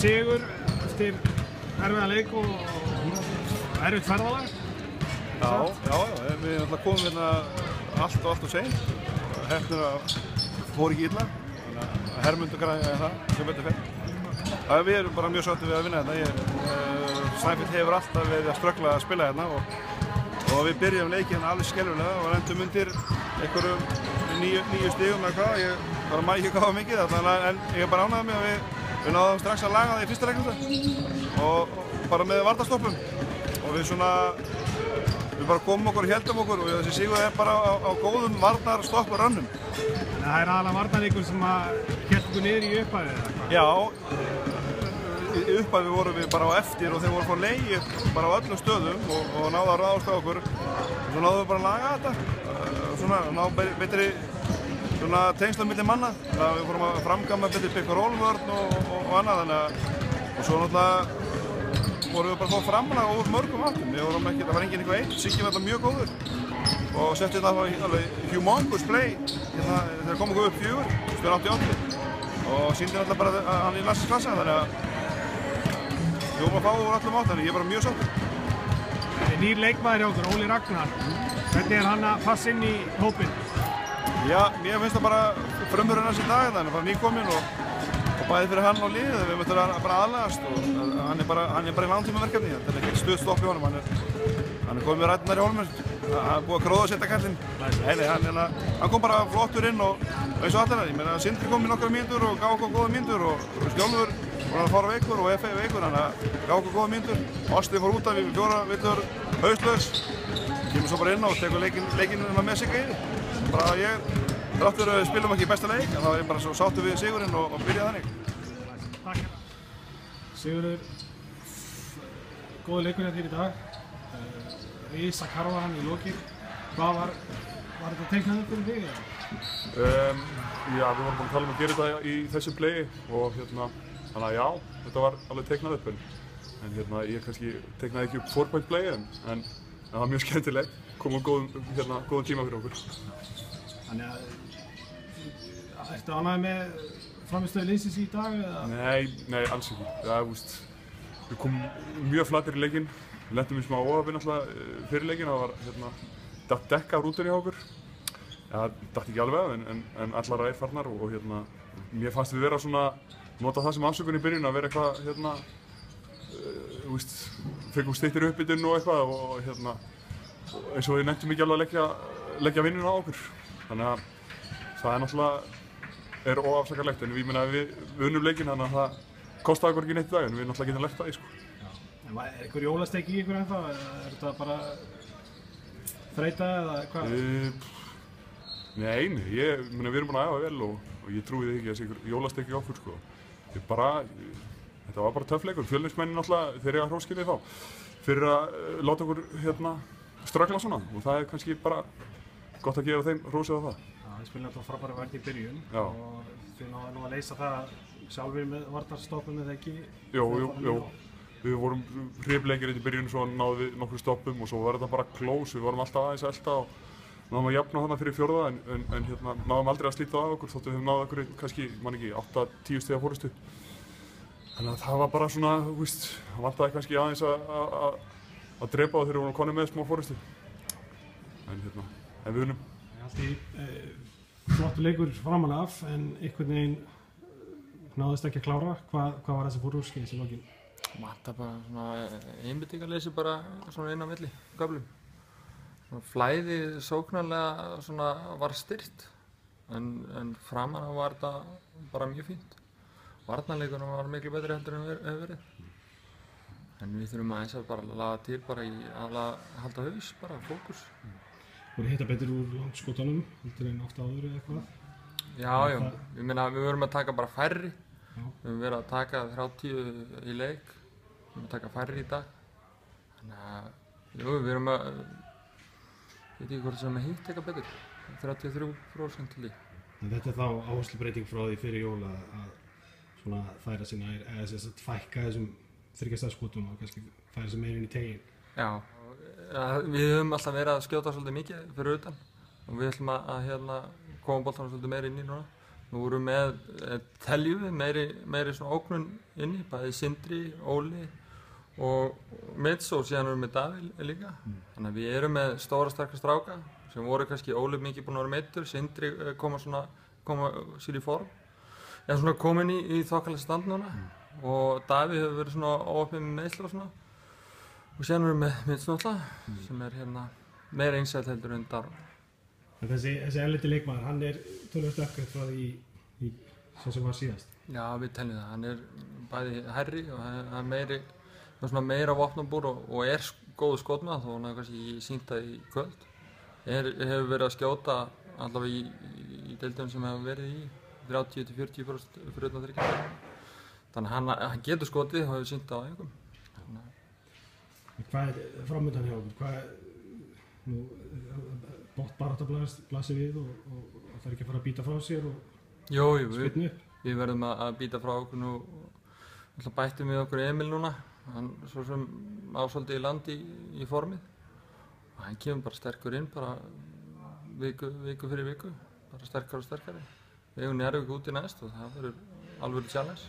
sigur eftir erfiðan leik og erfitt ferðalag. Já, við náttúrulega komum hérna allt og seint. Heppnir að fór ekki illa, þannig að Hermundur græði það sem betur fer. Við erum bara mjög sáttir við að vinna þetta. Snæfell hefur alltaf verið að ströggla að spila hérna og við byrjum leikið hérna alveg skelfilega og endum undir einhverjum 9 stigum eða hvað. Ég bara mæ ekki hvað mikið, en ég er bara ánægður með að við náðum strax að laga það í fyrsta leiknum og bara með varnarstoppum og við bara komum okkur og héldum okkur og þessi sigur er bara á góðum varnarstoppurönnum. Þannig að það er aðalega varnarleikur sem hélt okkur niður í upphafi eða hvað? Já, í upphafi vorum við bara á eftir og þeir voru fór leið bara á öllum stöðum og náðu að ráðast á okkur og svo náðum við bara að laga þetta, náðu betri tengsla milli manna, þannig að við fórum að framkvæma betri pick and roll vörn og annað, og svo náttúrulega vorum við bara að fá framlag úr mörgum áttum. Það var enginn eitthvað eitt, Siggi var mjög góður og setti þetta alveg humongous play þegar kom okkur upp 4, spil 88 og sýndi náttúrulega bara að hann í landsliðsklassa, þannig að við vorum að fá úr öllum áttum, ég er bara mjög sáttur. Það er nýr leikmaður hjá okkur, Óli Ragnar. Hvernig er hann að passa inn í hópinn? Já, mér finnst það bara frumurinn hans í dag, þannig að bara nýkominn og bæði fyrir hann og liðið, við möttum bara aðlagast og hann er bara í langtímaverkefni, þetta er ekkert stuð stopp í honum, hann er komið með ræturnar í hólmur, hann er búið að gróðasetja kallinn. Hann kom bara flottur inn og eins og allir, ég meina Sindri kom í nokkra mínútur og gaf okkur góða mínútur og Skjólfur var að fara veikur og F veikur, þannig að gaf okkur góða mínútur. Osti fór út af við 4 villur hauslaus, kemur svo bara inn og tekur leikinn með sig yfir. Bara þráttur að við spilum ekki besta leik, en þá er ég bara svo sáttur við sigurinn og byrjaði þannig. Takk. Sigurður, góður leikur hérna í dag. Risa karfaðan í lokin. Hvað var þetta teiknað upp fyrir þig? Já, við vorum bara að tala um að gera þetta í þessu playi og þannig að já, þetta var alveg teiknað upp en ég kannski teiknaði ekki upp 4-point playi en það var mjög skemmtilegt, kom á góðum tíma fyrir okkur. Þannig að ertu ánægður með frammistöðu liðsins í dag eða? Nei, alls ekki. Við komum mjög flatir í leikinn, við lentum í smá óhappi náttúrulega fyrir leikinn, það var datt dekka af rútunni hjá okkur. Það datt ekki alveg af en allar er farnar og mér fannst við vera nota það sem afsökun í byrjun að vera eitthvað fengum styttir uppbytun og eitthvað og eins og við nefntum ekki alveg að leggja vinnuna á okkur. Þannig að það er náttúrulega óafsakanlegt en við unnum leikinn þannig að það kostaði okkur ekki neitt í dag en við náttúrulega getum lært það í Já. En er einhver jólasteik í ykkur ennþá eða er þetta bara þreyta eða hvað? Nei, við erum búin að æfa vel og ég trúi þig ekki að það sé einhver jólasteik í okkur sko. Þetta var bara töff leikur, Fjölnismenn náttúrulega þeir eiga hróskilið þá fyrir að láta okkur ströggla svona og það er kannski bara gott að gefa þeim hrósið á það. Já, þið spilum alltaf frábæra verk í byrjun og þið náðu nú að leysa það sjálfur með varnarstoppum eða ekki? Jú. Við vorum hrifleikir í byrjun svo náðum við nokkru stoppum og svo var þetta bara close, við vorum alltaf aðeins að elta og náðum að jafna þarna fyrir fjórða en náðum aldrei að slíta af okkur þóttu við höfum náð okkur kannski, 8-10 stiga fórustu. Þannig að það var bara það vantaði kannski aðeins að drepa það þegar við vorum konið með smá fórustu. En við unnum. Allt í flottur leikur framan af en einhvern veginn náðist ekki að klára. Hvað var þessi fór úrskeiðis í lokin? Vantar bara einbeitingarleysi bara inn á milli köflum. Flæðið sóknarlega var styrkt en framan af var þetta bara mjög fínt. Varnarleikurinn var miklu betri heldur en hefur verið. En við þurfum aðeins að bara laga til bara í að halda haus, bara fókus. Voru hitta betur úr landskotunum heldur en oft áður eða eitthvað? Já, ég meina við verum að taka bara færri. Við höfum verið að taka 30 í leik, við höfum að taka færri í dag. Þannig að við erum að, ég veit ekki hvort sem hitt eitthvað betur, 33% til því. En þetta er þá áherslubreyting frá því fyrir jól að færa sig nær, eða fækka þessum þriggjastaðskotum og kannski færa sig meira inn í teginn? Já, við höfum alltaf verið að skjóta svolítið mikið fyrir utan og við ætlum að koma boltanum svolítið meira inn í núna. Nú erum við teljum við meiri svona ógnun inni, bæði Sindri, Óli og Mits og síðan erum við Davíð líka. Þannig að við erum með stóra sterka stráka sem voru kannski Óli mikið búinn að vera meiddur, Sindri koma sér í form. Eða svona komin í þokkalega stand núna og Davíð hefur verið svona óöppið með meiðsli og svona. Og síðan erum við Mits náttúrulega sem hérna meira einsætt heldur en Daron. Þessi erlendi leikmaður, hann töluvert uppgreitt frá því sem var síðast. Já, við teljum það. Hann bæði hærri og hann meira vopnabúr og góður skotmaður þó hann hefur kannski sýnt það í kvöld. Hefur verið að skjóta allavega í deildum sem hefur verið í 30–40% fyrir utan þriggja. Þannig að hann getur skotið og hefur sýnt það á einhverjum. Hvað framöndan hjá okkur? Botbarátta blasir við og það ekki að fara að býta frá sér og spilna upp? Við verðum að býta frá okkur nú. Bættum við okkur Emil núna, hann svo sem ásvöldi í land í formið. Og hann kemur bara sterkur inn, bara viku fyrir viku, bara sterkari og sterkari. Við eigum Njarðvík út í næst og það verður alveg challenge.